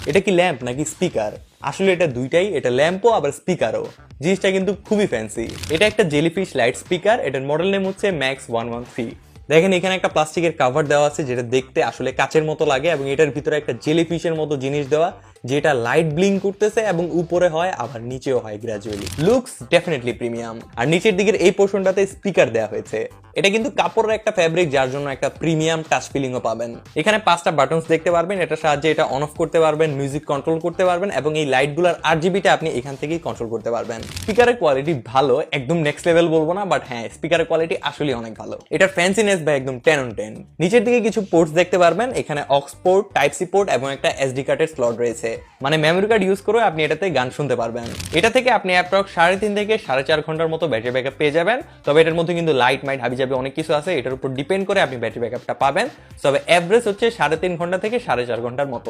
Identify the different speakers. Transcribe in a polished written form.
Speaker 1: এটা কি ল্যাম্প নাকি স্পিকার? আসলে এটা দুইটাই, এটা ল্যাম্পও আবার স্পিকারও। জিনিসটা কিন্তু খুবই ফ্যান্সি। এটা একটা জেলিফিশ লাইট স্পিকার, এটার মডেল নেম হচ্ছে ম্যাক্স 113। দেখেন এখানে একটা প্লাস্টিকের কাভার দেওয়া আছে যেটা দেখতে আসলে কাচের মতো লাগে, এবং এটার ভিতরে একটা জেলিফিশের মতো জিনিস দেওয়া যেটা লাইট ব্লিং করতেছে এবং উপরে হয় আবার নিচেও হয় গ্র্যাজুয়ালি। Looks definitely premium. আর নিচের দিকের এই পোর্শনটাতে স্পিকার দেওয়া হয়েছে। এটা কিন্তু কাপড়ের একটা ফ্যাব্রিক, যার জন্য একটা প্রিমিয়াম টাচ ফিলিংও পাবেন। এখানে 5টা বাটনস দেখতে পারবেন, এটার সাহায্যে এটা অন অফ করতে পারবেন, মিউজিক কন্ট্রোল করতে পারবেন, এবং এই লাইটগুলোর RGBটা আপনি এখান থেকেই কন্ট্রোল করতে পারবেন। স্পিকারের কোয়ালিটি ভালো, একদম নেক্সট লেভেল বলবো না, বাট হ্যাঁ স্পিকারের কোয়ালিটি আসলে অনেক ভালো। এটার ফ্যান্সিনেস বা একদম 10 on 10। নিচের দিকে কিছু পোর্টস দেখতে পারবেন, এখানে aux port, type C port এবং একটা SD কার্ডের স্লট রয়েছে, মানে মেমোরি কার্ড ইউজ করে আপনি এটাতে গান শুনতে পারবেন। এটা থেকে আপনি অ্যাপ্রক্স 3.5 থেকে 4.5 ঘন্টার মতো ব্যাটারি ব্যাকআপ পেয়ে যাবেন। তবে এটার মধ্যে কিন্তু লাইট মাইট হাবিজাবি অনেক কিছু আছে, এটার উপর ডিপেন্ড করে আপনি ব্যাটারি ব্যাকআপটা পাবেন। তবে এভারেজ হচ্ছে 3.5 ঘন্টা থেকে 4.5 ঘন্টার মতো।